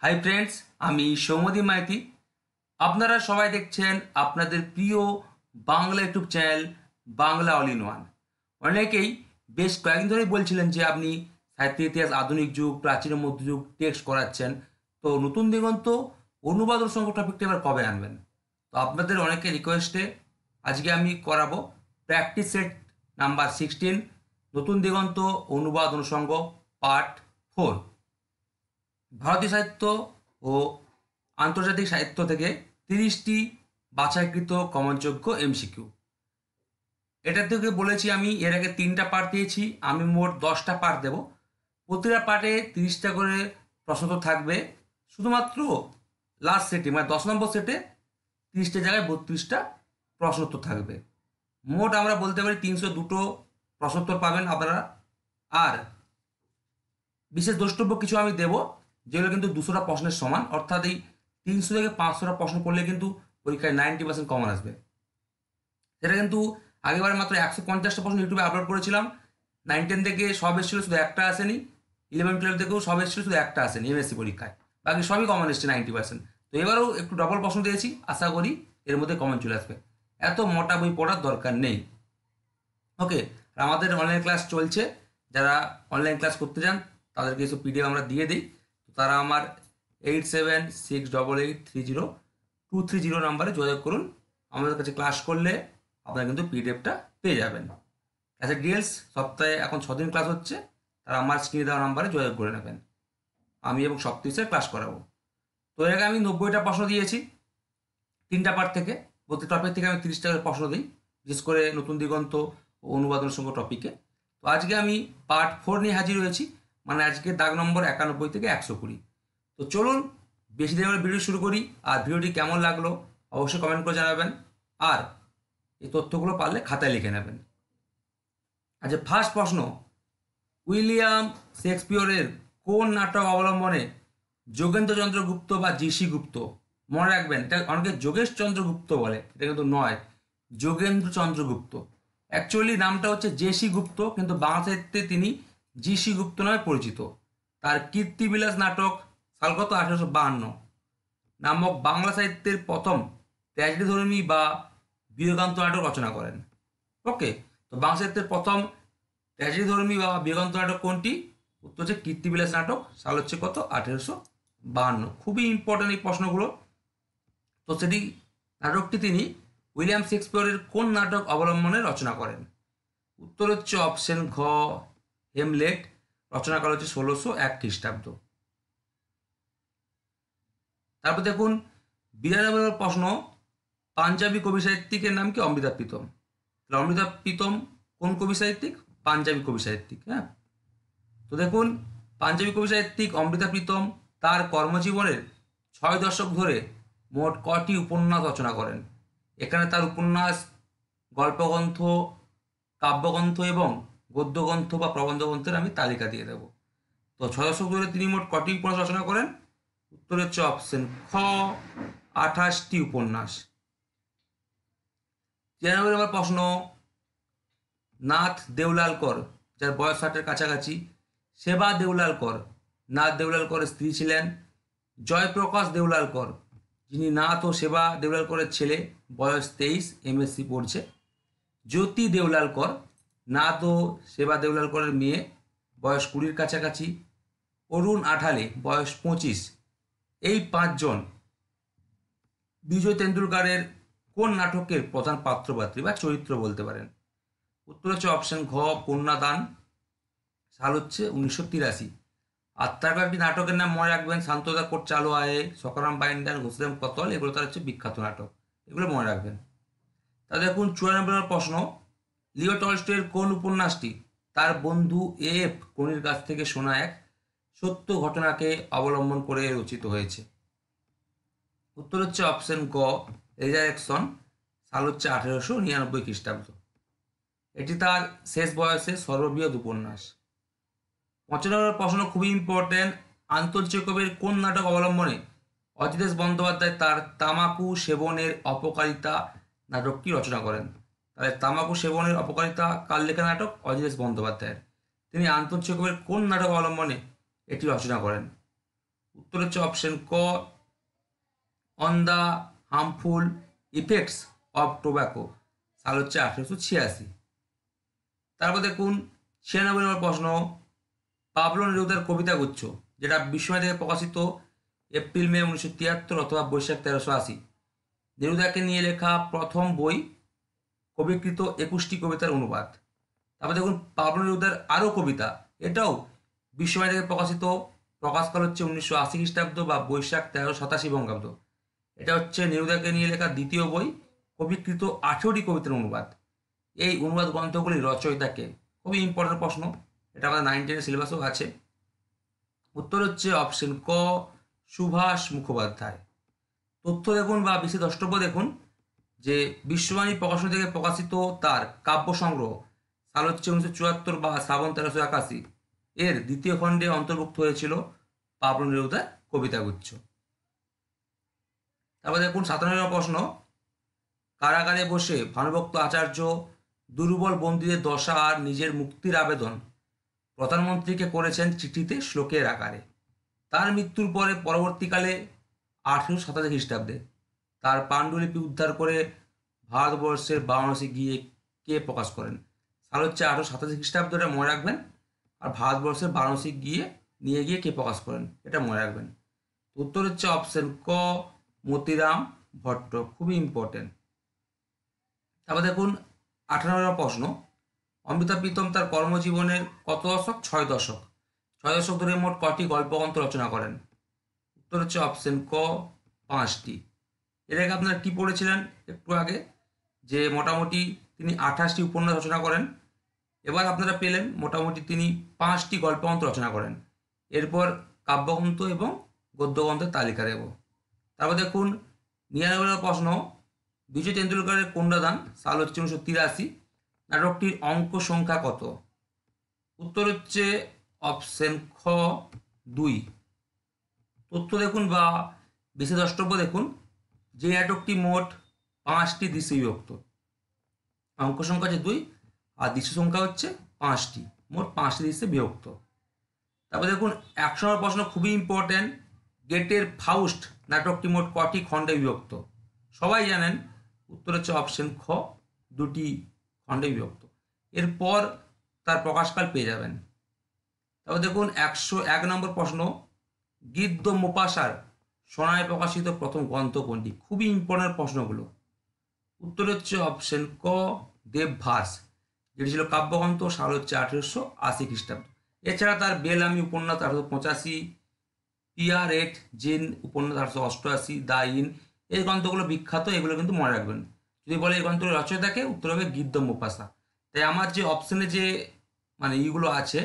Hi friends, আমি সৌম্যদীপ মাইতি। আপনারা সবাই দেখছেন আপনাদের প্রিয় Bangla YouTube channel Bangla all in one. অনেকেই বেশ কয়েকদিন ধরেই বলছিলেন যে আপনি সাহিত্য ইতিহাস, আধুনিক যুগ, প্রাচীন ও মধ্যযুগ টেক্সট করাচ্ছেন, তো নতুন দিগন্ত অনুবাদ ও সংখ্যক টপিকটা এবার কবে আনবেন? তো আপনাদের অনেকের রিকোয়েস্টে আজকে আমি করাবো প্র্যাকটিস সেট নাম্বার 16, নতুন দিগন্ত অনুবাদ অনুষঙ্গ পার্ট 4। ভারতীয় সাহিত্য ও আন্তর্জাতিক সাহিত্য থেকে 30টি বাছাইকৃত কমনযোগ্য এমসিকিউ। এটা থেকে বলেছি আমি এর আগে 3টা পার্ট দিয়েছি, আমি মোট 10টা পার্ট দেব। প্রতিটা পার্টে 30টা করে প্রশ্ন থাকবে। শুধুমাত্র লাস্ট সেটে মানে 10 নম্বর সেটে 30টা জায়গায় 32টা প্রশ্নোত্তর থাকবে। মোট আমরা বলতে পারি 302টো প্রশ্নোত্তর পাবেন আপনারা। আর বিশেষ দ্রষ্টব্য কিছু আমি দেব, যেগুলো কিন্তু 200টা প্রশ্নের সমান, অর্থাৎ এই 300 থেকে 500টা প্রশ্ন করলে কিন্তু পরীক্ষায় 90% কমন আসবে। সেটা কিন্তু আগেবার মাত্র 150টা প্রশ্ন ইউটিউবে আপলোড করেছিলাম। 9-10 থেকে সব এসেছিল, শুধু একটা আসেনি। 11-12 থেকেও সব এসেছিল, শুধু একটা আসেনি এমএসসি পরীক্ষায়। বাকি সবই কমন এসছে 90%। তো এবারেও একটু ডবল প্রশ্ন দিয়েছি, আশা করি এর মধ্যে কমন চলে আসবে। এত মোটা বই পড়ার দরকার নেই। ওকে, আমাদের অনলাইন ক্লাস চলছে। যারা অনলাইন ক্লাস করতে চান তাদেরকে এসব পিডিএফ আমরা দিয়ে দিই। তো তারা আমার 8768830230 নাম্বারে যোগাযোগ করুন। আমাদের কাছে ক্লাস করলে আপনারা কিন্তু পিডিএফটা পেয়ে যাবেন। ক্লাসের ডিটেলস, সপ্তাহে এখন 6 দিন ক্লাস হচ্ছে, তারা আমার স্ক্রিনে দেওয়া নাম্বারে যোগাযোগ করে নেবেন। আমি এবং সপ্তাহে ক্লাস করাবো। তো এর আগে আমি 90টা প্রশ্ন দিয়েছি 3টা পার্ট থেকে। প্রতি টপিক থেকে আমি 30টা প্রশ্ন দিই, বিশেষ করে নতুন দিগন্ত ও অনুবাদন সংখ্যক টপিকে। তো আজকে আমি পার্ট 4 নিয়ে হাজির হয়েছি, মানে আজকে দাগ নম্বর 91 থেকে 120। তো চলুন বেশি দেরি করে ভিডিও শুরু করি। আর ভিডিওটি কেমন লাগলো অবশ্যই কমেন্ট করে জানাবেন, আর এই তথ্যগুলো পারলে খাতায় লিখে নেবেন। আচ্ছা, ফার্স্ট প্রশ্ন, উইলিয়াম শেক্সপিয়রের কোন নাটক অবলম্বনে যোগেন্দ্রচন্দ্র গুপ্ত বা জিসি গুপ্ত? মনে রাখবেন, এটা অনেকে যোগেশ চন্দ্র গুপ্ত বলে, এটা কিন্তু নয়, যোগেন্দ্রচন্দ্র গুপ্ত। অ্যাকচুয়ালি নামটা হচ্ছে জেসি গুপ্ত, কিন্তু বাংলা সাহিত্যে তিনি জিসি গুপ্ত নামে পরিচিত। তার কীর্তিবিলাস নাটক সাল কত? 1852 নামক বাংলা সাহিত্যের প্রথম ট্র্যাজেডিধর্মী বা বিয়োগান্ত নাটক রচনা করেন। ওকে, তো বাংলা সাহিত্যের প্রথম ট্র্যাজেডিধর্মী বা বিয়োগান্ত নাটক কোনটি? উত্তর হচ্ছে কীর্তিবিলাস নাটক, সাল হচ্ছে কত? 1852। খুবই ইম্পর্টেন্ট এই প্রশ্নগুলো। তো সেটি নাটকটি তিনি উইলিয়াম শেক্সপিয়রের কোন নাটক অবলম্বনে রচনা করেন? উত্তর হচ্ছে অপশন ঘ, হেমলেট। রচনা করা হচ্ছে 1601 খ্রিস্টাব্দ। তারপর দেখুন 92 নম্বর প্রশ্ন, পাঞ্জাবি কবি সাহিত্যিকের নাম কি? অমৃতা প্রীতম। অমৃতা প্রীতম কোন কবি সাহিত্যিক? পাঞ্জাবি কবি সাহিত্যিক। হ্যাঁ, তো দেখুন পাঞ্জাবি কবি সাহিত্যিক অমৃতা প্রীতম তার কর্মজীবনের 6 দশক ধরে মোট কটি উপন্যাস রচনা করেন? এখানে তার উপন্যাস, গল্পগ্রন্থ, কাব্যগ্রন্থ এবং গদ্যগ্রন্থ বা প্রবন্ধগ্রন্থের আমি তালিকা দিয়ে দেব। তো 6 দশক ধরে তিনি মোট কটি উপন্যাস রচনা করেন? উত্তর হচ্ছে অপশন খ, 28টি উপন্যাস। 93 নম্বর প্রশ্ন, নাথ দেউলালকর, যার বয়স 60-এর কাছাকাছি, সেবা দেউলালকর নাথ দেউলালকরের স্ত্রী ছিলেন। জয়প্রকাশ দেউলালকর, যিনি নাথ ও সেবা দেউলালকরের ছেলে, বয়স 23, এমএসসি পড়ছে। জ্যোতি দেউলালকর নাথ ও সেবা দেউলালকরের মেয়ে, বয়স 20-এর কাছাকাছি। অরুণ আঠালে, বয়স 25। এই 5 জন বিজয় তেন্ডুলকারের কোন নাটকের প্রধান পাত্রপাত্রী বা চরিত্র বলতে পারেন? উত্তর হচ্ছে অপশন ঘ, কন্যাদান, সাল হচ্ছে 1983। আর তার কয়েকটি নাটকের নাম মনে রাখবেন, শান্তদা কোট চালু আয়ে, সকারাম বাইন্ডার, ঘোষরাম কতল, এগুলো তার হচ্ছে বিখ্যাত নাটক, এগুলো মনে রাখবেন। তা দেখুন 94 নম্বর প্রশ্ন, লিও টলস্টয়ের কোন উপন্যাসটি তার বন্ধু এফ কোনির কাছ থেকে শোনা এক সত্য ঘটনাকে অবলম্বন করে রচিত হয়েছে? উত্তর হচ্ছে অপশন গ, রেজারেকশন, সাল হচ্ছে 1899 খ্রিস্টাব্দ। এটি তার শেষ বয়সে সর্ববৃহৎ উপন্যাস। 95 নম্বর প্রশ্ন খুবই ইম্পর্টেন্ট, আন্তর্জাতিক কবির কোন নাটক অবলম্বনে অজিতেশ বন্দ্যোপাধ্যায় তার তামাকু সেবনের অপকারিতা নাটকটি রচনা করেন? তাহলে তামাকু সেবনের অপকারিতা কার লেখা নাটক? অজিতেশ বন্দ্যোপাধ্যায়ের। তিনি আন্তর্জাতিক কবির কোন নাটক অবলম্বনে এটি রচনা করেন? উত্তর হচ্ছে অপশন ক, on the harmful effects of tobacco, সাল হচ্ছে 1886। তারপর দেখুন 96 নম্বর প্রশ্ন, পাবলো নেরুদার কবিতাগুচ্ছ, যেটা বিস্ময় থেকে প্রকাশিত এপ্রিল মে 1973 অথবা বৈশাখ 1380, নেরুদাকে নিয়ে লেখা প্রথম বই, কবিকৃত 21টি কবিতার অনুবাদ। তারপর দেখুন পাবলো নেরুদার আরও কবিতা, এটাও বিস্ময় থেকে প্রকাশিত, প্রকাশকাল হচ্ছে 1980 খ্রিস্টাব্দ বা বৈশাখ 1387 বঙ্গাব্দ। এটা হচ্ছে নেরুদাকে নিয়ে লেখা দ্বিতীয় বই, কবিকৃত 18টি কবিতার অনুবাদ। এই অনুবাদ গ্রন্থগুলি রচয়িতাকে, খুবই ইম্পর্টেন্ট প্রশ্ন, এটা আমাদের 9 10 সিলেবাসও আছে। উত্তর হচ্ছে অপশন ক, সুভাষ মুখোপাধ্যায়। তথ্য দেখুন বা বিশেষ দ্রষ্টব্য দেখুন যে বিশ্ববাণী প্রকাশন থেকে প্রকাশিত তার কাব্য সংগ্রহ, সাল হচ্ছে 1974 বা শ্রাবণ 1381, এর দ্বিতীয় খণ্ডে অন্তর্ভুক্ত হয়েছিল পাবলো নেরুদার কবিতাগুচ্ছ। তারপর দেখুন 57 নম্বর প্রশ্ন, কারাগারে বসে ভানুভক্ত আচার্য দুর্বল বন্দীদের দশা আর নিজের মুক্তির আবেদন প্রধানমন্ত্রীকে করেছেন চিঠিতে শ্লোকের আকারে। তার মৃত্যুর পরে পরবর্তীকালে 1887 খ্রিস্টাব্দে তার পাণ্ডুলিপি উদ্ধার করে ভারতবর্ষের বারাণসী গিয়ে কে প্রকাশ করেন? সাল হচ্ছে 1887 খ্রিস্টাব্দ, এটা মনে রাখবেন। আর ভারতবর্ষের বারাণসী নিয়ে গিয়ে কে প্রকাশ করেন, এটা মনে রাখবেন। উত্তর হচ্ছে অপশন ক, মতিরাম ভট্ট, খুবই ইম্পর্টেন্ট। তারপর দেখুন 18 নম্বর প্রশ্ন, অমৃতা প্রীতম তার কর্মজীবনের কত দশক? 6 দশক। 6 দশক ধরে মোট কটি গল্পগ্রন্থ রচনা করেন? উত্তর হচ্ছে অপশন ক, 5টি। এর আগে আপনারা কি পড়েছিলেন একটু আগে, যে মোটামুটি তিনি 28টি উপন্যাস রচনা করেন। এবার আপনারা পেলেন মোটামুটি তিনি 5টি গল্পগ্রন্থ রচনা করেন। এরপর কাব্যগ্রন্থ এবং গদ্যগ্রন্থের তালিকা দেব। তারপর দেখুন 99 নম্বর প্রশ্ন, বিজয় তেন্ডুলকরের কন্যাদান, সাল হচ্ছে 1983, নাটকটির অঙ্ক সংখ্যা কত? উত্তর হচ্ছে অপশন খ, 2। তথ্য দেখুন বা বিশেষ দ্রষ্টব্য দেখুন যে নাটকটি মোট 5টি দৃশ্যে বিভক্ত, অঙ্ক সংখ্যা হচ্ছে 2 আর দৃশ্য সংখ্যা হচ্ছে 5টি, মোট 5টি দৃশ্যে বিভক্ত। তারপর দেখুন 100 নম্বর প্রশ্ন, খুবই ইম্পর্টেন্ট, গেটের ফাউস্ট নাটকটি মোট কটি খণ্ডে বিভক্ত? সবাই জানেন, উত্তর হচ্ছে অপশন খ, 2টি খণ্ডে বিভক্ত। এরপর তার প্রকাশকাল পেয়ে যাবেন। তারপর দেখুন 101 নম্বর প্রশ্ন, গীত মোপাসার সোনায় প্রকাশিত প্রথম গ্রন্থ কোনটি? খুবই ইম্পর্টেন্ট প্রশ্নগুলো। উত্তর হচ্ছে অপশন ক, দেবভাস, যেটি ছিল কাব্যগ্রন্থ, সাল হচ্ছে 1880 খ্রিস্টাব্দ। এছাড়া তার বেল-আমি উপন্যাস 1885, পিয়ারেট জেন উপন্যাস 1888, দ্য ইন, এই গ্রন্থগুলো বিখ্যাত, এগুলো কিন্তু মনে রাখবেন। যদি বলে এই গ্রন্থগুলো রচয়িতাকে, উত্তর হবে গীত মোপাসা। তাই আমার যে অপশনে যে মানে এইগুলো আছে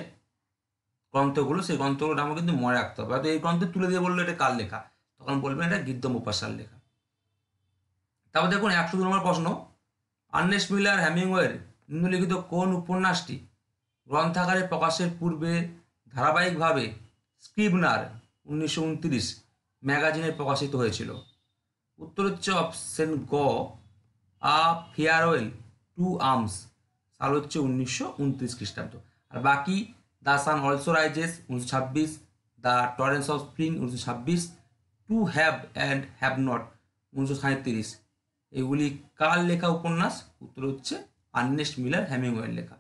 গ্রন্থগুলো, সেই গ্রন্থগুলোর নামও কিন্তু মনে রাখতে হবে। হয়তো এই গ্রন্থ তুলে দিয়ে বললো এটা কার লেখা, তখন বলবেন এটা গীত মোপাসার লেখা। তারপর দেখুন 102 নম্বর প্রশ্ন, আর্নেস্ট মিলার হেমিংওয়ের নিম্নলিখিত কোন উপন্যাসটি গ্রন্থাগারে প্রকাশের পূর্বে ধারাবাহিকভাবে স্ক্রিবনার 1929 ম্যাগাজিনে প্রকাশিত হয়েছিল? উত্তর হচ্ছে অপশন গ, আ ফেয়ারওয়েল টু আর্মস, সাল হচ্ছে 1929 খ্রিস্টাব্দ। আর বাকি the sun also rises 1926, the Torrens of spring 1926, to have and have not 1937, এগুলি কার লেখা উপন্যাস? উত্তর হচ্ছে আর্নেস্ট মিলার হেমিংওয়ের লেখা।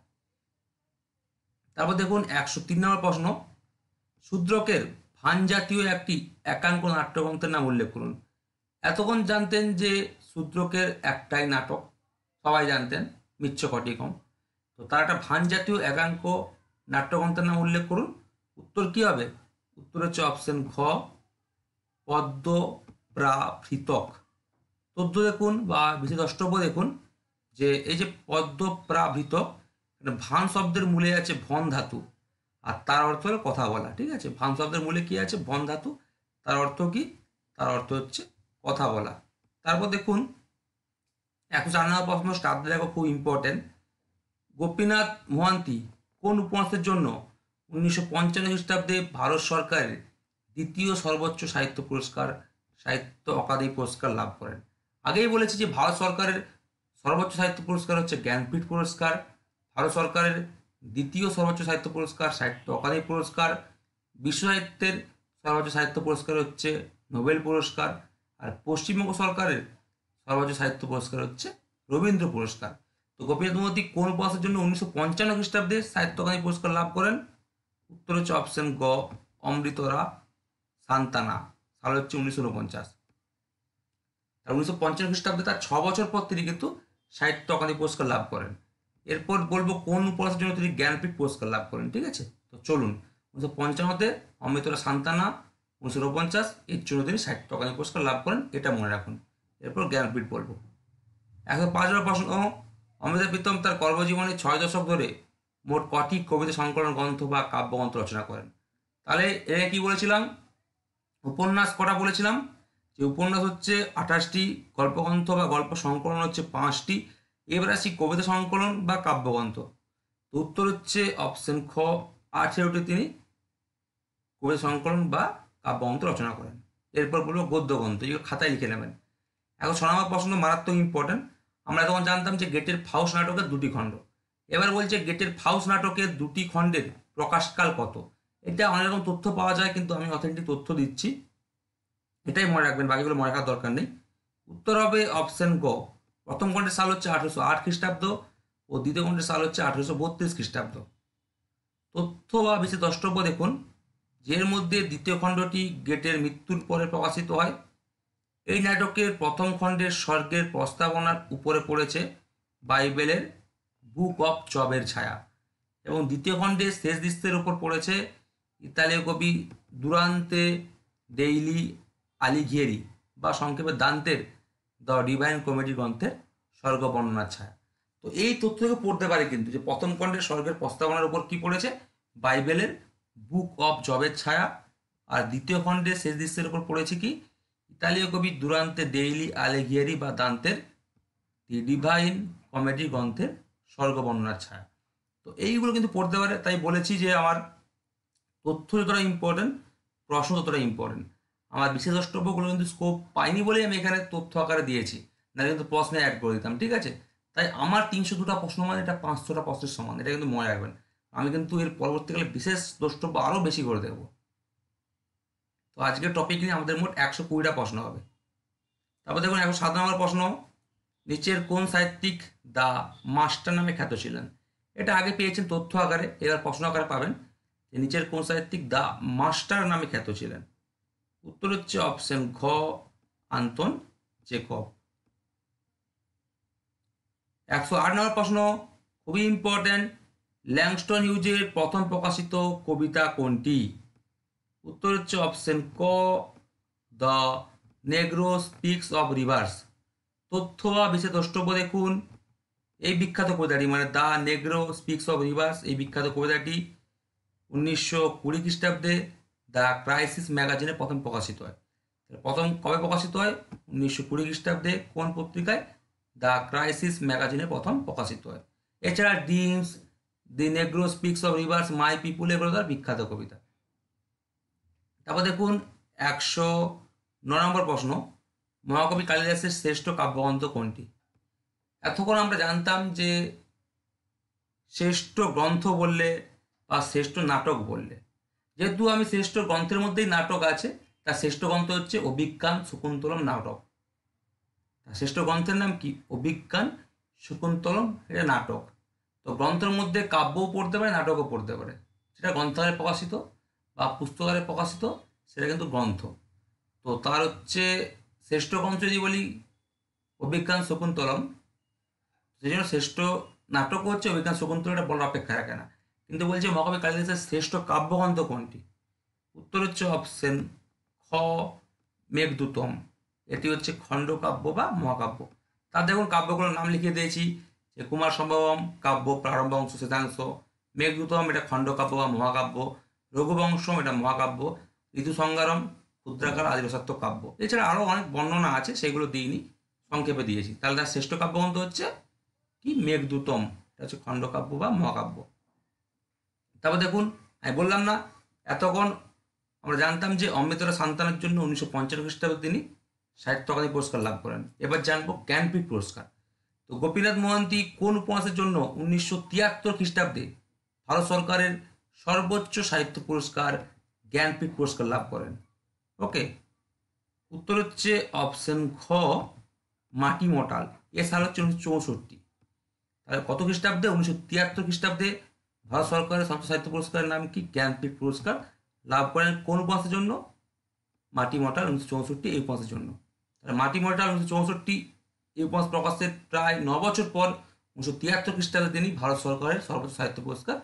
তারপর দেখুন 103 নম্বর প্রশ্ন, শূদ্রকের ভান জাতীয় একটি একাঙ্ক নাট্যগ্রন্থের নাম উল্লেখ করুন। এতক্ষণ জানতেন যে শূদ্রকের একটাই নাটক, সবাই জানতেন, মিচ্ছ কটি কম। তো তার একটা ভান জাতীয় একাঙ্ক নাট্যগ্রন্থের নাম উল্লেখ করুন। উত্তর কি হবে? উত্তর হচ্ছে অপশন ঘ, পদ্মপ্রাভৃতক। তথ্য দেখুন বা বিশেষ দ্রষ্টব্য দেখুন যে এই যে পদ্মপ্রাভৃতক, ভান শব্দের মূলে আছে ভন ধাতু, আর তার অর্থ হলো কথা বলা। ঠিক আছে, ভান শব্দের মূলে কি আছে? ভন ধাতু। তার অর্থ কি? তার অর্থ হচ্ছে কথা বলা। তারপর দেখুন 104 নম্বর প্রশ্ন, স্টার্ট দেখো, খুব ইম্পর্টেন্ট, গোপীনাথ মোহান্তি কোন উপন্যাসের জন্য 1955 খ্রিস্টাব্দে ভারত সরকারের দ্বিতীয় সর্বোচ্চ সাহিত্য পুরস্কার, সাহিত্য অকাদেমি পুরস্কার লাভ করেন? আগেই বলেছি যে ভারত সরকারের সর্বোচ্চ সাহিত্য পুরস্কার হচ্ছে জ্ঞানপীঠ পুরস্কার, ভারত সরকারের দ্বিতীয় সর্বোচ্চ সাহিত্য পুরস্কার সাহিত্য অকাদেমি পুরস্কার, বিশ্ব সাহিত্যের সর্বোচ্চ সাহিত্য পুরস্কার হচ্ছে নোবেল পুরস্কার, আর পশ্চিমবঙ্গ সরকারের সর্বোচ্চ সাহিত্য পুরস্কার হচ্ছে রবীন্দ্র পুরস্কার। তো গোপীনাথ মুখার্জি কোন উপন্যাসের জন্য 1955 খ্রিস্টাব্দে সাহিত্য অকাদেমি পুরস্কার লাভ করেন? উত্তর হচ্ছে অপশন গ, অমৃতরা সান্তানা, সাল হচ্ছে 1949। আর 1955 খ্রিস্টাব্দে তার 6 বছর পর তিনি কিন্তু সাহিত্য অকাদেমি পুরস্কার লাভ করেন। এরপর বলবো কোন উপন্যাসের জন্য তিনি জ্ঞানপীঠ পুরস্কার লাভ করেন, ঠিক আছে? তো চলুন, 1955-তে অমৃতরা সান্তানা, 1949 এর জন্য তিনি সাহিত্য অকাদেমি পুরস্কার লাভ করেন, এটা মনে রাখুন। এরপর জ্ঞানপীঠ বলবো। 105 প্রশ্ন, অমৃতা প্রীতম তার কর্মজীবনে 6 দশক ধরে মোট কটি কবিতা সংকলন গ্রন্থ বা কাব্যগ্রন্থ রচনা করেন? তাহলে এর কি বলেছিলাম, উপন্যাস কটা বলেছিলাম, যে উপন্যাস হচ্ছে 28টি, গল্পগ্রন্থ বা গল্প সংকলন হচ্ছে 5টি। এবার আসি কবিতা সংকলন বা কাব্যগ্রন্থ। তো উত্তর হচ্ছে অপশন খ, 18টি তিনি কবিতা সংকলন বা কাব্যগ্রন্থ রচনা করেন। এরপর বলবো গদ্যগ্রন্থ, এগুলো খাতায় লিখে নেবেন। এখন 6 নম্বর প্রশ্ন মারাত্মক ইম্পর্টেন্ট। আমরা তখন জানতাম যে গেটের ফাউস নাটকের 2টি খণ্ড। এবার বলছে গেটের ফাউস নাটকের 2টি খণ্ডের প্রকাশকাল কত? এটা অনেক রকম তথ্য পাওয়া যায়, কিন্তু আমি অথেন্টিক তথ্য দিচ্ছি, এটাই মনে রাখবেন, বাকিগুলো মনে রাখার দরকার নেই। উত্তর হবে অপশন গ, প্রথম খণ্ডের সাল হচ্ছে 1808 খ্রিস্টাব্দ ও দ্বিতীয় খণ্ডের সাল হচ্ছে 1832 খ্রিস্টাব্দ। তথ্য বা বিশেষ দ্রষ্টব্য দেখুন, যের মধ্যে দ্বিতীয় খণ্ডটি গেটের মৃত্যুর পরে প্রকাশিত হয়। এই নাটকের প্রথম খণ্ডের স্বর্গের প্রস্তাবনার উপরে পড়েছে বাইবেলের বুক অফ জবের ছায়া, এবং দ্বিতীয় খণ্ডের শেষ দৃশ্যের উপর পড়েছে ইতালীয় কবি দুরান্তে ডেইলি আলিঘিয়েরি বা সংক্ষেপে দান্তের দ্য ডিভাইন কমেডি গ্রন্থের স্বর্গ বর্ণনার ছায়া। তো এই তথ্য থেকে পড়তে পারে কিন্তু যে প্রথম খণ্ডের স্বর্গের প্রস্তাবনার উপর কি পড়েছে, বাইবেলের বুক অফ জবের ছায়া, আর দ্বিতীয় খণ্ডের শেষ দৃশ্যের উপর পড়েছে কি, ইতালীয় কবি দুরান্তে ডেইলি আলিঘিয়েরি বা দান্তের দি ডিভাইন কমেডি গ্রন্থের স্বর্গ বর্ণনার ছায়া। তো এইগুলো কিন্তু পড়তে পারে, তাই বলেছি যে আমার তথ্য যতটা ইম্পর্টেন্ট, প্রশ্ন ততটা ইম্পর্টেন্ট। আমার বিশেষ দ্রষ্টব্যগুলো কিন্তু স্কোপ পাইনি বলেই আমি এখানে তথ্য আকারে দিয়েছি, না কিন্তু প্রশ্নে অ্যাড করে দিতাম, ঠিক আছে? তাই আমার 302টা প্রশ্ন মানে এটা 500টা প্রশ্নের সমান, এটা কিন্তু মনে রাখবেন। আমি কিন্তু এর পরবর্তীকালে বিশেষ দ্রষ্টব্য আরও বেশি করে দেবো। তো আজকের টপিক নিয়ে আমাদের মোট 120টা প্রশ্ন হবে। তারপর দেখুন 107 নম্বর প্রশ্ন, নিচের কোন সাহিত্যিক দ্য মাস্টার নামে খ্যাত ছিলেন? এটা আগে পেয়েছেন তথ্য আকারে, এবার প্রশ্ন আকারে পাবেন যে নিচের কোন সাহিত্যিক দ্য মাস্টার নামে খ্যাত ছিলেন? উত্তর হচ্ছে অপশন ঘ, আন্তন চেকভ। 108 নম্বর প্রশ্ন, খুবই ইম্পর্টেন্ট, ল্যাংস্টন হিউজের প্রথম প্রকাশিত কবিতা কোনটি? উত্তর হচ্ছে অপশন ক, the Negro speaks of rivers. তথ্য বা বিশেষ দ্রষ্টব্য দেখুন, এই বিখ্যাত কবিতাটি মানে the Negro speaks of rivers, এই বিখ্যাত কবিতাটি 1920 খ্রিস্টাব্দে দ্য ক্রাইসিস ম্যাগাজিনে প্রথম প্রকাশিত হয়। প্রথম কবে প্রকাশিত হয়? 1920 খ্রিস্টাব্দে। কোন পত্রিকায়? দ্য ক্রাইসিস ম্যাগাজিনে প্রথম প্রকাশিত হয়। এছাড়া ডিমস, দি নেগ্রো স্পিক্স অফ রিভার্স, মাই পিপুল, এগুলো তার বিখ্যাত কবিতা। তারপর দেখুন 109 নম্বর প্রশ্ন, মহাকবি কালিদাসের শ্রেষ্ঠ কাব্যগ্রন্থ কোনটি? এতক্ষণ আমরা জানতাম যে শ্রেষ্ঠ গ্রন্থ বললে বা শ্রেষ্ঠ নাটক বললে, যেহেতু আমি শ্রেষ্ঠ গ্রন্থের মধ্যেই নাটক আছে, তার শ্রেষ্ঠ গ্রন্থ হচ্ছে অভিজ্ঞান শকুন্তলম নাটক। তার শ্রেষ্ঠ গ্রন্থের নাম কি? অভিজ্ঞান শকুন্তলম, এটা নাটক। তো গ্রন্থের মধ্যে কাব্যও পড়তে পারে, নাটকও পড়তে পারে, সেটা গ্রন্থাগারে প্রকাশিত বা পুস্তকারে প্রকাশিত, সেটা কিন্তু গ্রন্থ। তো তার হচ্ছে শ্রেষ্ঠ গ্রন্থ যদি বলি অভিজ্ঞান শকুন্তলম, সেই জন্য শ্রেষ্ঠ নাটকও হচ্ছে অভিজ্ঞান শকুন্তলম, এটা বলার অপেক্ষা রাখে না। কিন্তু বলছে মহাকবি কালিদাসের শ্রেষ্ঠ কাব্যগ্রন্থ কোনটি? উত্তর হচ্ছে অপশন খ, মেঘদূতম। এটি হচ্ছে খণ্ডকাব্য বা মহাকাব্য। তার দেখুন কাব্যগুলোর নাম লিখে দিয়েছি, যে কুমার সম্ভবম কাব্য প্রারম্ভ অংশ শেষাংশ, মেঘদূতম এটা খণ্ডকাব্য বা মহাকাব্য, রঘুবংশম এটা মহাকাব্য, ঋতুসংহারম ক্ষুদ্রাকার আদিরসাত্মক কাব্য। এছাড়া আরও অনেক বর্ণনা আছে, সেগুলো দিইনি, সংক্ষেপে দিয়েছি। তাহলে তার শ্রেষ্ঠ কাব্যগ্রন্থ হচ্ছে কি? মেঘদূতম, এটা হচ্ছে খণ্ডকাব্য বা মহাকাব্য। তারপর দেখুন, আমি বললাম না এতক্ষণ আমরা জানতাম যে অমৃতরা সান্তানের জন্য 1955 খ্রিস্টাব্দে তিনি সাহিত্য অকাদেমি পুরস্কার লাভ করেন। এবার জানবো জ্ঞানপীঠ পুরস্কার। তো গোপীনাথ মোহান্তি কোন উপন্যাসের জন্য 1973 খ্রিস্টাব্দে ভারত সরকারের সর্বোচ্চ সাহিত্য পুরস্কার জ্ঞানপীঠ পুরস্কার লাভ করেন? ওকে, উত্তর হচ্ছে অপশন ঘ, মাটি মটাল। এ সাল হচ্ছে 1964। তাহলে কত খ্রিস্টাব্দে? 1973 খ্রিস্টাব্দে ভারত সরকারের সংসদ সাহিত্য পুরস্কারের নাম কি? জ্ঞানপীঠ পুরস্কার লাভ করেন কোন উপন্যাসের জন্য? মাটি মটাল 1964 এই উপন্যাসের জন্য। তাহলে মাটি মটাল 1964 এই উপন্যাস প্রকাশের প্রায় 9 বছর পর 1973 খ্রিস্টাব্দে তিনি ভারত সরকারের সর্বোচ্চ সাহিত্য পুরস্কার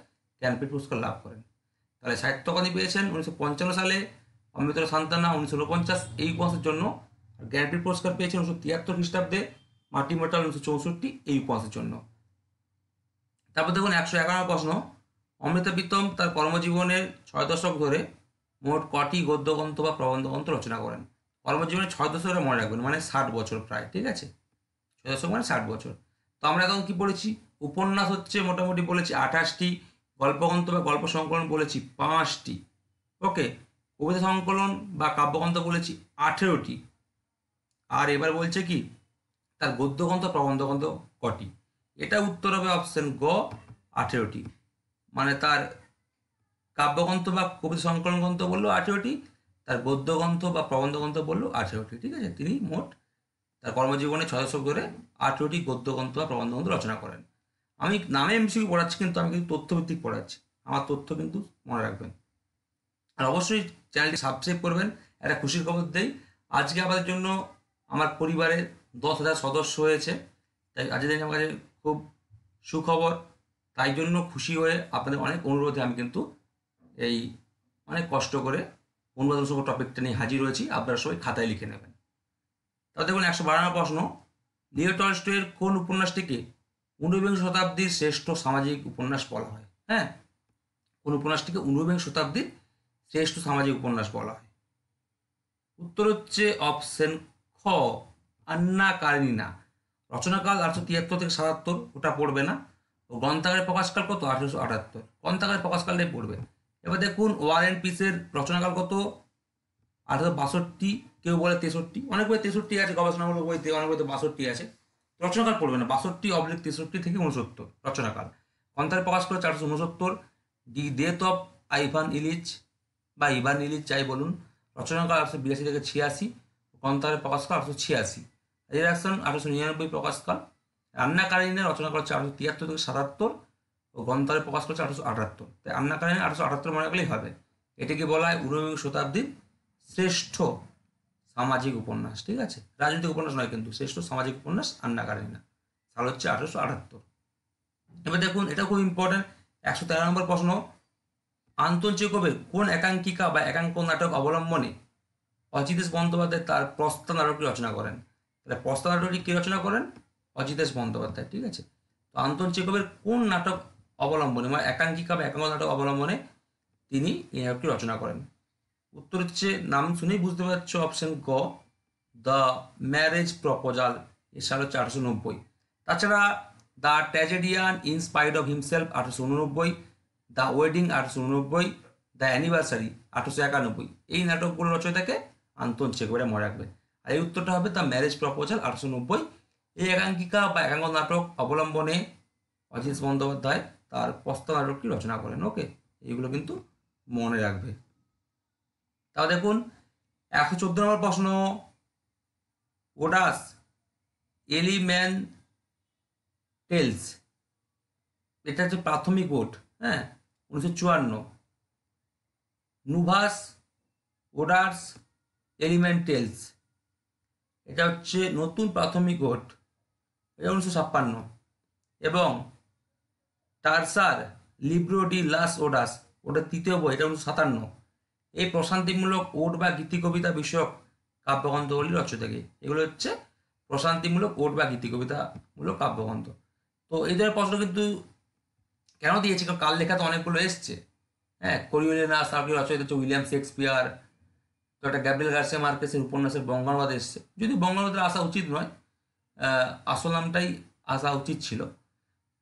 জ্ঞানপীঠ পুরস্কার লাভ করেন। তাহলে সাহিত্য অকাদেমি পেয়েছেন 1955 সালে অমৃতর সান্তানা 1949 এই উপন্যাসের জন্য, আর জ্ঞানপীঠ পুরস্কার পেয়েছেন 1973 খ্রিস্টাব্দে মাটি মটাল 1964 এই উপন্যাসের জন্য। তারপর দেখুন 111 প্রশ্ন, অমৃতা প্রীতম তার কর্মজীবনের 6 দশক ধরে মোট কটি গদ্যগ্রন্থ বা প্রবন্ধগ্রন্থ রচনা করেন? কর্মজীবনে 6 দশক ধরে মনে রাখবেন, মানে 60 বছর প্রায়, ঠিক আছে? 6 দশক মানে 60 বছর। তো আমরা এখন কি পড়েছি? উপন্যাস হচ্ছে মোটামুটি বলেছি 28টি, গল্পগ্রন্থ বা গল্প সংকলন বলেছি 5টি, ওকে, কবিতা সংকলন বা কাব্যগ্রন্থ বলেছি 18টি। আর এবার বলছে কি তার গদ্যগ্রন্থ প্রবন্ধগ্রন্থ কটি? এটা উত্তর হবে অপশন গ, 18টি। মানে তার কাব্যগ্রন্থ বা কবিতা সংকলন গ্রন্থ বললো 18টি, তার গদ্যগ্রন্থ বা প্রবন্ধগ্রন্থ বললো 18টি, ঠিক আছে? তিনি মোট তার কর্মজীবনে 6 দশক ধরে 18টি গদ্যগ্রন্থ বা প্রবন্ধগ্রন্থ রচনা করেন। আমি নামে এমসিকিউ পড়াচ্ছি, কিন্তু আমি কিন্তু তথ্যভিত্তিক পড়াচ্ছি, আমার তথ্য কিন্তু মনে রাখবেন। আর অবশ্যই চ্যানেলটি সাবস্ক্রাইব করবেন। একটা খুশির খবর দেই, আজকে আমাদের জন্য আমার পরিবারে 10,000 সদস্য হয়েছে, তাই আজকের দিন আমার কাছে খুব সুখবর। তাই জন্য খুশি হয়ে আপনাদের অনেক অনুরোধে আমি কিন্তু এই অনেক কষ্ট করে অনুবাদ সহ টপিকটা নিয়ে হাজির হয়েছি, আপনারা সবাই খাতায় লিখে নেবেন। তাহলে দেখুন 112 প্রশ্ন, লিও টলস্টয়ের কোন উপন্যাসটিকে 19বিংশ শতাব্দীর শ্রেষ্ঠ সামাজিক উপন্যাস বলা হয়? হ্যাঁ, কোন উপন্যাসটিকে 19বিংশ শতাব্দীর শ্রেষ্ঠ সামাজিক উপন্যাস বলা হয়? উত্তর হচ্ছে অপশন খ, আন্না কারেনিনা। রচনাকাল 1873 থেকে 77, ওটা পড়বে না। ও গ্রন্থাগারের প্রকাশকাল কত? 1878। গ্রন্থাগারের প্রকাশকালটাই পড়বে। এবার দেখুন ওয়ার অ্যান্ড পিসের রচনাকাল কত? 1862, কেউ বলে 63, অনেক বই 63 আছে, গবেষণামূলক বইতে অনেক বইতে 62 আছে। রচনাকাল পড়বে না, 62/63 থেকে 69 রচনাকাল। গ্রন্থাগারে প্রকাশ করেছে 1869। দি ডেথ অফ আইভান ইলিচ বা ইভান ইলিচ যাই বলুন, রচনাকাল 1882 থেকে 86, গ্রন্থাগারে প্রকাশকাল 1886। রিডাকশন 1899 প্রকাশকাল। রান্না কারিনের রচনা করেছে 1873 থেকে 77 ও গ্রন্থাগারে প্রকাশ করেছে 1878। তাই রান্না কারিনী 1878 মনে রাখলেই হবে। এটিকে বলা হয় 19বিংশ শতাব্দীর শ্রেষ্ঠ সামাজিক উপন্যাস, ঠিক আছে? রাজনৈতিক উপন্যাস নয় কিন্তু, শ্রেষ্ঠ সামাজিক উপন্যাস আন্না কারিনা, সাল হচ্ছে 1878। এবার দেখুন এটা খুব ইম্পর্টেন্ট, 113 নম্বর প্রশ্ন, আন্তন চেকোভের কোন একাঙ্কিকা বা একাঙ্ক নাটক অবলম্বনে অজিতেশ বন্দ্যোপাধ্যায় তার প্রস্তাব নাটকটি রচনা করেন? তাহলে প্রস্তাব নাটকটি কে রচনা করেন? অজিতেশ বন্দ্যোপাধ্যায়, ঠিক আছে? তো আন্তন চেকোভের কোন নাটক অবলম্বনে, মানে একাঙ্কিকা বা একাঙ্ক নাটক অবলম্বনে তিনি এই নাটকটি রচনা করেন? উত্তর হচ্ছে, নাম শুনেই বুঝতে পারছো, অপশন গ, দ্য ম্যারেজ প্রপোজাল। এর সাল হচ্ছে 1890। তাছাড়া the tragedian in spite of himself 1889, the wedding 1889, the anniversary 1891, এই নাটকগুলো রচয়িতাকে আন্তন চেকোভ, মনে রাখবে। আর এই উত্তরটা হবে দ্য ম্যারেজ প্রপোজাল 1890। এই একাঙ্কিকা বা একাঙ্ক নাটক অবলম্বনে অজিতেশ বন্দ্যোপাধ্যায় তার প্রস্তাব নাটকটি রচনা করেন। ওকে, এইগুলো কিন্তু মনে রাখবে। তাহলে দেখুন 114 নম্বর প্রশ্ন, ওডাস এলিমেন্টেলস, এটা হচ্ছে প্রাথমিক ওট, হ্যাঁ, 1954। নুভাস ওডাস এলিমেন্টেলস, এটা হচ্ছে নতুন প্রাথমিক ওট, এটা 1956। এবং টার্সার লিব্রো ডি লাস ওডাস, ওটা তৃতীয় বই, এটা 1957। এই প্রশান্তিমূলক ওট বা গীতি কবিতা বিষয়ক কাব্যগ্রন্থগুলি রচয়িতাকে, এগুলো হচ্ছে প্রশান্তিমূলক ওট বা গীতি কবিতামূলক কাব্যগ্রন্থ। তো এই ধরনের প্রশ্ন কিন্তু কেন দিয়েছি, কারণ কাল লেখা তো অনেকগুলো এসছে। হ্যাঁ, কোরিওলিনাস, তারপরে রচয়িতা হচ্ছে উইলিয়াম শেক্সপিয়ার, তো একটা গ্যাব্রিয়েল গার্সিয়া মার্কেসের উপন্যাসের বঙ্গানুবাদ এসছে, যদি বঙ্গানুবাদে আসা উচিত নয়, আসল নামটাই আসা উচিত ছিল।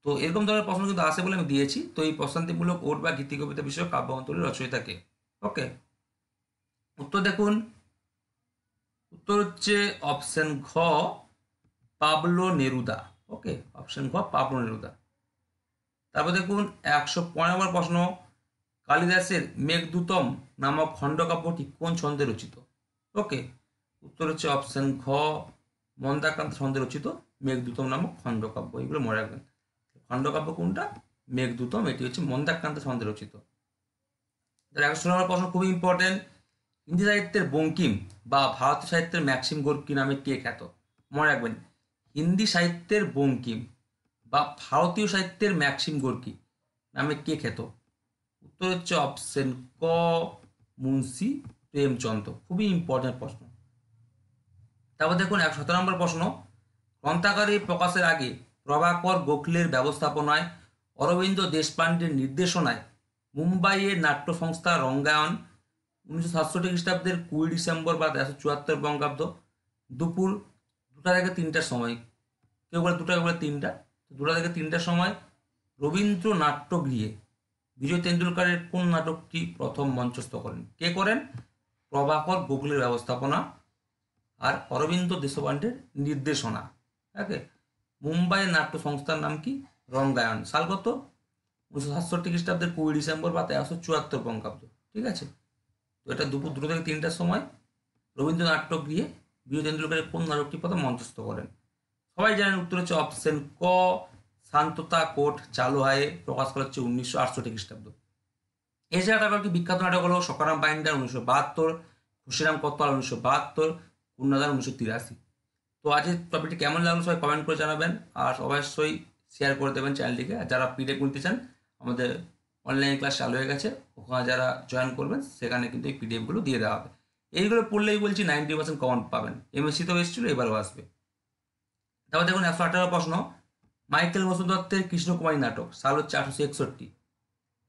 তো এরকম ধরনের প্রশ্ন কিন্তু আসে বলে আমি দিয়েছি। তো এই প্রশান্তিমূলক ওট বা গীতি কবিতা বিষয়ক কাব্যগ্রন্থগুলি রচয়িতাকে। ওকে, উত্তর দেখুন, উত্তর হচ্ছে অপশন ঘ, পাবলো নেরুদা। ওকে, অপশন ঘ, পাবলো নেরুদা। তারপর দেখুন 115 নম্বর প্রশ্ন, কালিদাসের মেঘদূতম নামক খণ্ডকাব্যটি কোন ছন্দে রচিত? ওকে, উত্তর হচ্ছে অপশন ঘ, মন্দাক্রান্ত ছন্দে রচিত মেঘদূতম নামক খণ্ডকাব্য। এগুলো মনে রাখবেন। খণ্ডকাব্য কোনটা? মেঘদূতম, এটি হচ্ছে মন্দাক্রান্ত ছন্দে রচিত। তাহলে 116 নম্বর প্রশ্ন খুবই ইম্পর্টেন্ট। হিন্দি সাহিত্যের বঙ্কিম বা ভারতীয় সাহিত্যের ম্যাক্সিম গোর্কি নামে কে খ্যাত? মনে রাখবেন, হিন্দি সাহিত্যের বঙ্কিম বা ভারতীয় সাহিত্যের ম্যাক্সিম গোর্কি নামে কে খ্যাত? উত্তর হচ্ছে অপশন ক, মুন্সি প্রেমচন্দ। খুবই ইম্পর্টেন্ট প্রশ্ন। তারপর দেখুন 117 নম্বর প্রশ্ন। গ্রন্থাগারে প্রকাশের আগে প্রভাকর গোখলের ব্যবস্থাপনায় অরবিন্দ দেশপান্ডের নির্দেশনায় মুম্বাইয়ের নাট্য সংস্থা রঙ্গায়ন 1967 খ্রিস্টাব্দের 20 ডিসেম্বর বা 1374 বঙ্গাব্দ দুপুর 2টা থেকে 3টার সময়, কেউ বলে 2টা, কেউ বলে 3টা, 2টা থেকে 3টার সময় রবীন্দ্র নাট্যগৃহে বিজয় তেন্ডুলকরের কোন নাটকটি প্রথম মঞ্চস্থ করেন? কে করেন? প্রভাকর গোখলের ব্যবস্থাপনা আর অরবিন্দ দেশপান্ডের নির্দেশনা। ওকে, মুম্বাইয়ের নাট্য সংস্থার নাম কি? রঙ্গায়ন। সাল কত? 1967 খ্রিস্টাব্দের 20 ডিসেম্বর বা 1374 বঙ্গাব্দ। ঠিক আছে, তো এটা দুপুর 2টা থেকে 3টার সময় রবীন্দ্র নাট্যগৃহে বিজয় তেন্ডুলকরের কোন নাটকটি প্রথম মঞ্চস্থ করেন? সবাই জানেন, উত্তর হচ্ছে অপশন ক, শান্ততা কোট চালু হয়, প্রকাশ করা হচ্ছে 1968 খ্রিস্টাব্দ। এছাড়া তার একটি বিখ্যাত নাটক হলো সকারাম বাইন্ডার 1972, খুশিরাম কোতোয়াল 1972, কন্যাদান 1983। তো আজকের টপিকটি কেমন লাগলো সবাই কমেন্ট করে জানাবেন, আর অবশ্যই শেয়ার করে দেবেন চ্যানেলটিকে। আর যারা পিডিএফ নিতে চান, আমাদের অনলাইন ক্লাস চালু হয়ে গেছে, ওখানে যারা জয়েন করবেন সেখানে কিন্তু এই পিডিএফগুলো দিয়ে দেওয়া হবে। এইগুলো পড়লেই বলছি 90% কমন পাবেন। এমএসসিতেও এসেছিলো, এবারও আসবে। তারপর দেখুন 118 প্রশ্ন। মাইকেল মধুসূদন দত্তের কৃষ্ণকুমারী নাটক, সাল হচ্ছে 1861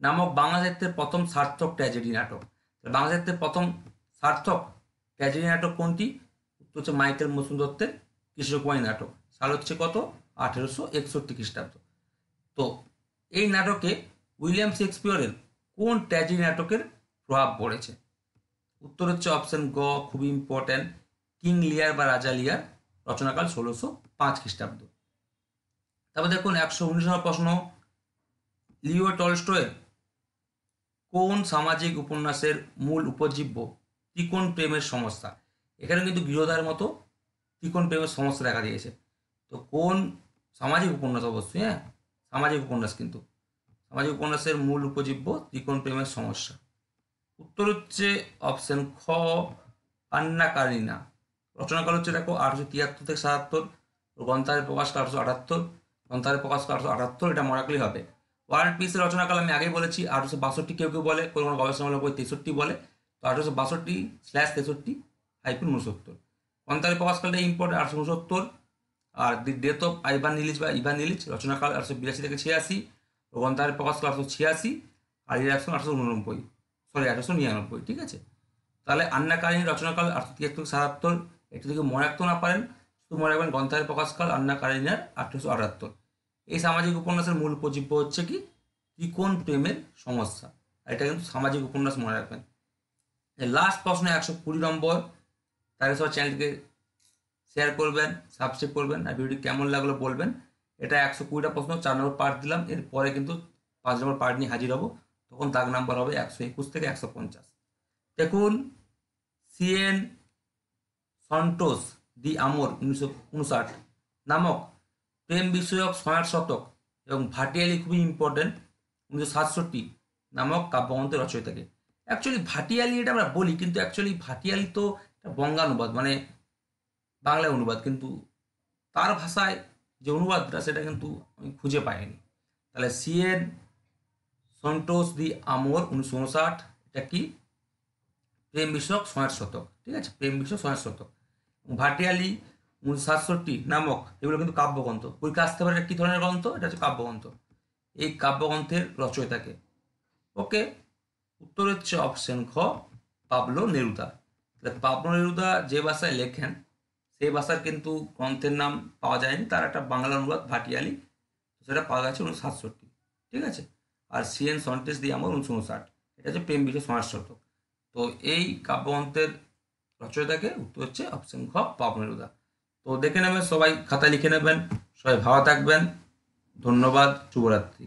নামক বাংলা সাহিত্যের প্রথম সার্থক ট্র্যাজেডি নাটক। বাংলা সাহিত্যের প্রথম সার্থক ট্র্যাজেডি নাটক কোনটি? উত্তর হচ্ছে মাইকেল মধুসূদন দত্তের কৃষ্ণকুমারী নাটক। সাল হচ্ছে কত? 1861 খ্রিস্টাব্দ। তো এই নাটকে উইলিয়াম শেক্সপিয়রের কোন ট্র্যাজেডি নাটকের প্রভাব পড়েছে? উত্তর হচ্ছে অপশন গ, খুবই ইম্পর্ট্যান্ট, কিং লিয়ার বা রাজা লিয়ার, রচনাকাল 1605 খ্রিস্টাব্দ। তারপর দেখুন 119 নম্বর প্রশ্ন। লিও টলস্টয়ের কোন সামাজিক উপন্যাসের মূল উপজীব্য ত্রিকোণ প্রেমের সমস্যা? এখানে কিন্তু গৃহদার মতো ত্রিকোণ প্রেমের সমস্যা দেখা দিয়েছে। তো কোন সামাজিক উপন্যাস? অবশ্যই হ্যাঁ, সামাজিক উপন্যাস, কিন্তু সামাজিক উপন্যাসের মূল উপজীব্য ত্রিকোণ প্রেমের সমস্যা। উত্তর হচ্ছে অপশন খ, আন্না কারিনা। রচনাকাল হচ্ছে দেখো 1873 থেকে 77, গ্রন্থাগারে প্রকাশ 1878, গ্রন্থাগারে প্রকাশ 1878, এটা মনে রাখলেই হবে। ওয়ার্ল্ড পিসের রচনাকাল আমি আগেই বলেছি 1862, কেউ কেউ বলে, কোনো কোনো গবেষণামূলক বই 63 বলে, তো 1862/63-69। গ্রন্থাগারে প্রকাশকালটা ইম্পর্টেন্ট 1869। আর the death of Ivan Ilyich বা ইভান ইলিচ, রচনাকাল 1882 থেকে 86, গ্রন্থাগারে প্রকাশকাল 1886, আর ইরাকশন 1889, 1899। ঠিক আছে, তাহলে আন্না কারিনীর রচনাকাল 1873-77। একটু যদি মনে রাখতেও না পারেন, শুধু মনে রাখবেন গ্রন্থাগারে প্রকাশকাল আন্না কারিনীর 1878। এই সামাজিক উপন্যাসের মূল উপজীব্য হচ্ছে কি? ত্রিকোণ প্রেমের সমস্যা। এটা কিন্তু সামাজিক উপন্যাস, মনে রাখবেন। লাস্ট প্রশ্ন 120 নম্বর। তাহলে সব চ্যানেলটিকে শেয়ার করবেন, সাবস্ক্রাইব করবেন, আর ভিডিওটি কেমন লাগলো বলবেন। এটা 120টা প্রশ্ন, 4 নম্বর পার্ট দিলাম, এরপরে কিন্তু 5 নম্বর পার্ট নিয়ে হাজির হব। তখন দাগ নাম্বার হবে 121 থেকে 150। দেখুন, সিএন সন্টোস দি আমোর 1959 নামক প্রেম বিষয়ক 60 শতক এবং ভাটিয়ালি, খুবই ইম্পর্টেন্ট, 1967 নামক কাব্যগ্রন্থের রচয়িতাকে। অ্যাকচুয়ালি ভাটিয়ালি এটা আমরা বলি, কিন্তু অ্যাকচুয়ালি ভাটিয়ালি তো বঙ্গানুবাদ, মানে বাংলায় অনুবাদ, কিন্তু তার ভাষায় যে অনুবাদটা সেটা কিন্তু আমি খুঁজে পাইনি। তাহলে সিএন সন্টোস দি আমোর 1959, এটা কি? প্রেম বিষয়ক 60 শতক। ঠিক আছে, প্রেম বিষয়ক 60 শতক। ভাটিয়ালি 1967 নামক, এগুলো কিন্তু কাব্যগ্রন্থ। পরীক্ষা আসতে পারে কি ধরনের গ্রন্থ? এটা হচ্ছে কাব্যগ্রন্থ। এই কাব্যগ্রন্থের রচয়িতাকে। ওকে, উত্তর হচ্ছে অপশন খ, পাবলো নেরুদা। তাহলে পাবলো নেরুদা যে ভাষায় লেখেন সেই ভাষার কিন্তু গ্রন্থের নাম পাওয়া যায়নি, তার একটা বাংলা অনুবাদ ভাটিয়ালি, সেটা পাওয়া গেছে 1967। ঠিক আছে, আর সিএন সন্টোস দি আমোর 1959, এটা হচ্ছে প্রেম বিষয় 60 শতক। তো এই কাব্যগ্রন্থের রচয়িতাকে, উত্তর হচ্ছে অপশন খ, পাবলো নেরুদা। তো দেখে নেবেন, সবাই খাতায় লিখে নেবেন। সবাই ভালো থাকবেন, ধন্যবাদ, শুভরাত্রি।